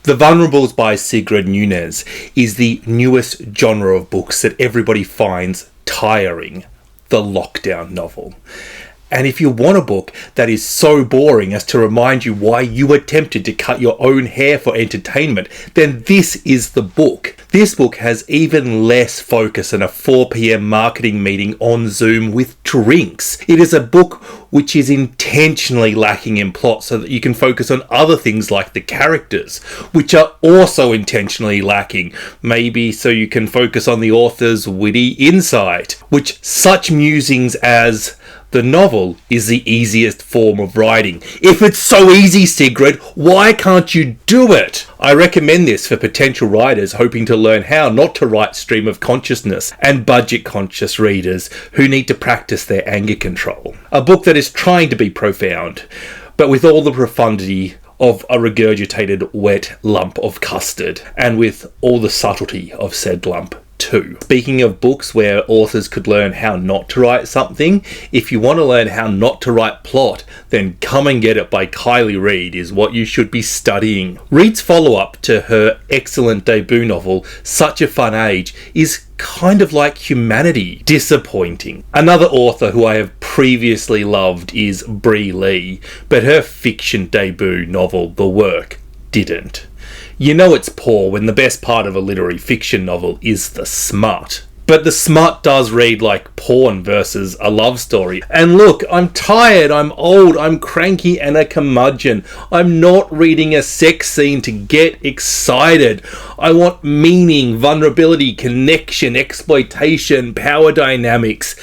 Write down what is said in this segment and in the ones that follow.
The Vulnerables by Sigrid Nunez is the newest genre of books that everybody finds tiring, the lockdown novel. And if you want a book that is so boring as to remind you why you were tempted to cut your own hair for entertainment, then this is the book. This book has even less focus than a 4 p.m. marketing meeting on Zoom with drinks. It is a book which is intentionally lacking in plot so that you can focus on other things like the characters, which are also intentionally lacking, maybe so you can focus on the author's witty insight, which such musings as the novel is the easiest form of writing. If it's so easy, Sigrid, why can't you do it? I recommend this for potential writers hoping to learn how not to write stream of consciousness and budget-conscious readers who need to practice their anger control. A book that is trying to be profound, but with all the profundity of a regurgitated wet lump of custard, and with all the subtlety of said lump too. Speaking of books where authors could learn how not to write something, if you want to learn how not to write plot, then Come and Get It by Kylie Reid is what you should be studying. Reid's follow-up to her excellent debut novel, Such a Fun Age, is kind of like Humanity, disappointing. Another author who I have previously loved is Bree Lee, but her fiction debut novel, The Work, didn't. You know it's poor when the best part of a literary fiction novel is the smut. But the smut does read like porn versus a love story. And look, I'm tired, I'm old, I'm cranky and a curmudgeon. I'm not reading a sex scene to get excited. I want meaning, vulnerability, connection, exploitation, power dynamics.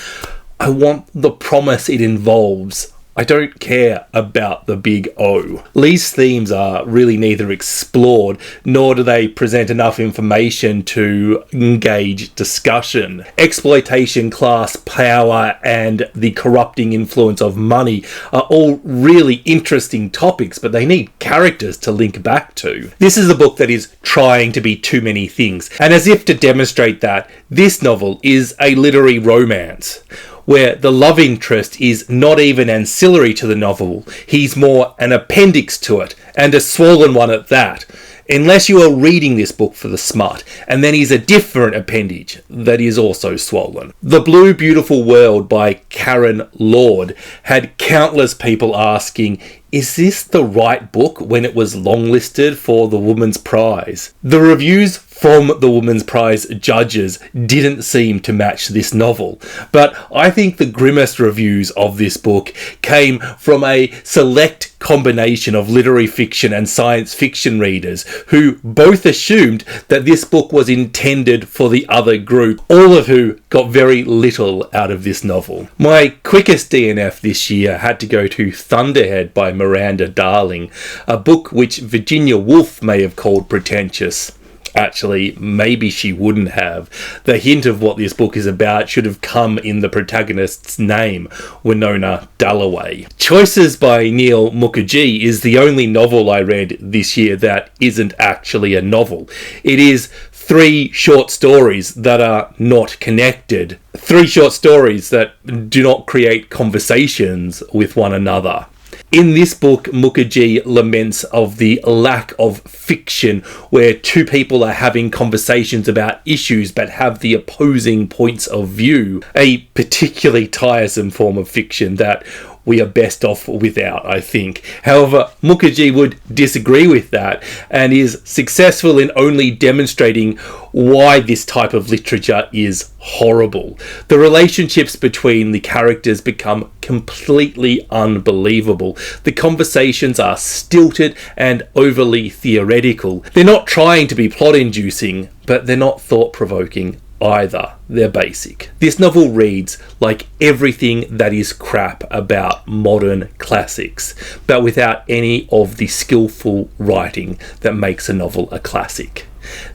I want the promise it involves. I don't care about the big O. Lee's themes are really neither explored, nor do they present enough information to engage discussion. Exploitation, class, power, and the corrupting influence of money are all really interesting topics, but they need characters to link back to. This is a book that is trying to be too many things, and as if to demonstrate that, this novel is a literary romance, where the love interest is not even ancillary to the novel. He's more an appendix to it, and a swollen one at that. Unless you are reading this book for the smut, and then he's a different appendage that is also swollen. The Blue Beautiful World by Karen Lord had countless people asking, is this the right book when it was longlisted for the Woman's Prize? The reviews from the Woman's Prize judges didn't seem to match this novel, but I think the grimmest reviews of this book came from a select combination of literary fiction and science fiction readers who both assumed that this book was intended for the other group, all of who got very little out of this novel. My quickest DNF this year had to go to Thunderhead by Miranda Darling, a book which Virginia Woolf may have called pretentious. Actually, maybe she wouldn't have. The hint of what this book is about should have come in the protagonist's name, Winona Dalloway. Choices by Neil Mukherjee is the only novel I read this year that isn't actually a novel. It is 3 short stories that are not connected. 3 short stories that do not create conversations with one another. In this book, Mukherjee laments of the lack of fiction where 2 people are having conversations about issues but have the opposing points of view, a particularly tiresome form of fiction that we are best off without, I think. However, Mukherjee would disagree with that and is successful in only demonstrating why this type of literature is horrible. The relationships between the characters become completely unbelievable. The conversations are stilted and overly theoretical. They're not trying to be plot-inducing, but they're not thought-provoking either. They're basic. This novel reads like everything that is crap about modern classics, but without any of the skillful writing that makes a novel a classic.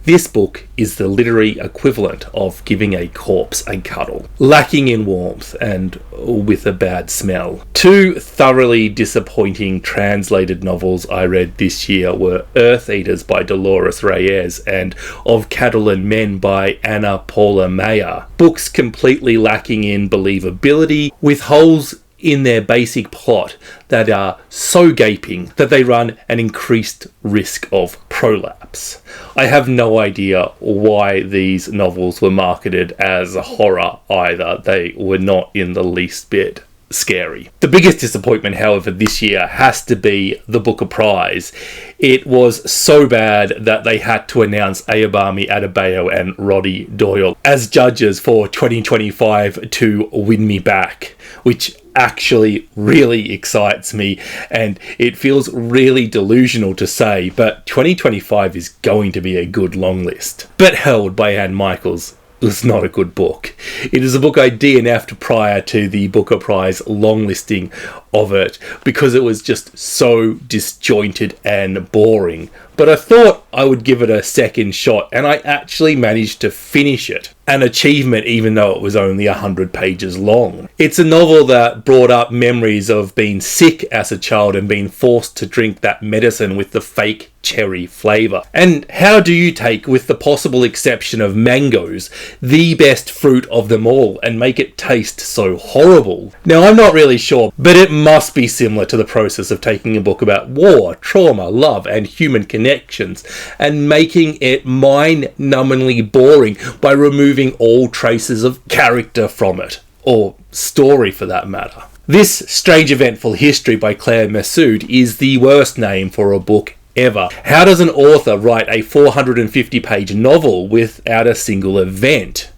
This book is the literary equivalent of giving a corpse a cuddle, lacking in warmth and with a bad smell. 2 thoroughly disappointing translated novels I read this year were Earth Eaters by Dolores Reyes and Of Cattle and Men by Anna Paula Mayer. Books completely lacking in believability, with holes in their basic plot that are so gaping that they run an increased risk of Prolapse. I have no idea why these novels were marketed as a horror either. They were not in the least bit scary. The biggest disappointment, however, this year has to be the Booker Prize. It was so bad that they had to announce Ayobami Adebayo and Roddy Doyle as judges for 2025 to win me back, which actually really excites me, and it feels really delusional to say, but 2025 is going to be a good long list. But Held by Anne Michaels was not a good book. It is a book I DNF'd prior to the Booker Prize long listing of it because it was just so disjointed and boring. But I thought I would give it a second shot, and I actually managed to finish it. An achievement, even though it was only 100 pages long. It's a novel that brought up memories of being sick as a child and being forced to drink that medicine with the fake cherry flavour. And how do you take, with the possible exception of mangoes, the best fruit of them all and make it taste so horrible? Now, I'm not really sure, but it must be similar to the process of taking a book about war, trauma, love and human connections and making it mind-numbingly boring by removing all traces of character from it, or story for that matter. This Strange Eventful History by Claire Massoud is the worst name for a book ever. How does an author write a 450-page novel without a single event?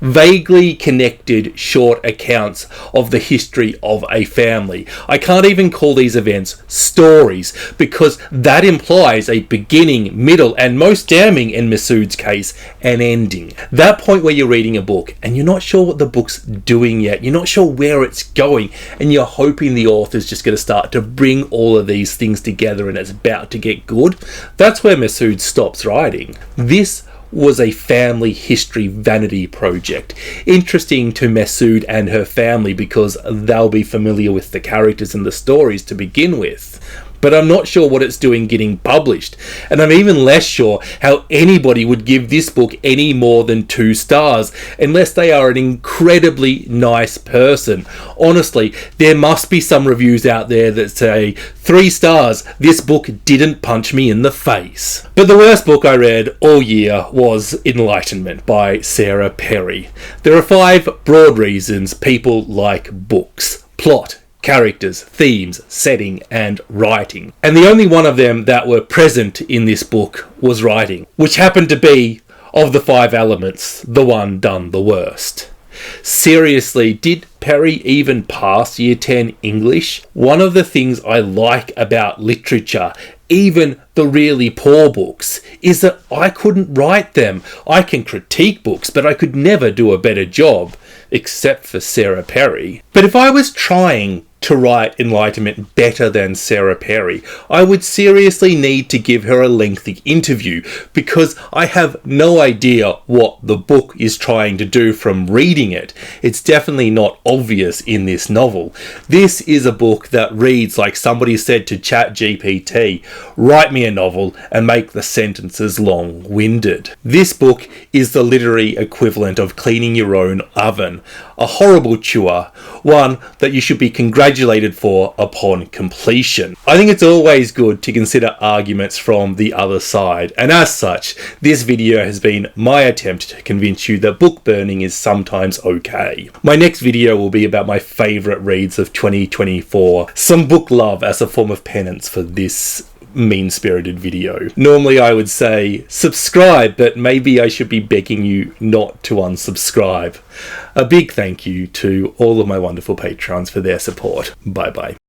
Vaguely connected short accounts of the history of a family. I can't even call these events stories because that implies a beginning, middle, and most damning in Massoud's case, an ending. That point where you're reading a book and you're not sure what the book's doing yet, you're not sure where it's going, and you're hoping the author's just going to start to bring all of these things together and it's about to get good. That's where Massoud stops writing. This was a family history vanity project. Interesting to Massoud and her family because they'll be familiar with the characters and the stories to begin with. But I'm not sure what it's doing getting published, and I'm even less sure how anybody would give this book any more than 2 stars, unless they are an incredibly nice person. Honestly, there must be some reviews out there that say, 3 stars, this book didn't punch me in the face. But the worst book I read all year was Enlightenment by Sarah Perry. There are 5 broad reasons people like books: plot, characters, themes, setting, and writing. And the only one of them that were present in this book was writing, which happened to be, of the 5 elements, the one done the worst. Seriously, did Perry even pass Year 10 English? One of the things I like about literature, even the really poor books, is that I couldn't write them. I can critique books, but I could never do a better job, except for Sarah Perry. But if I was trying to write Enlightenment better than Sarah Perry, I would seriously need to give her a lengthy interview, because I have no idea what the book is trying to do from reading it. It's definitely not obvious in this novel. This is a book that reads like somebody said to ChatGPT, write me a novel and make the sentences long-winded. This book is the literary equivalent of cleaning your own oven, a horrible chore, one that you should be congratulated for upon completion. I think it's always good to consider arguments from the other side, and as such, this video has been my attempt to convince you that book burning is sometimes okay. My next video will be about my favourite reads of 2024, some book love as a form of penance for this mean-spirited video. Normally I would say subscribe, but maybe I should be begging you not to unsubscribe. A big thank you to all of my wonderful patrons for their support. Bye bye.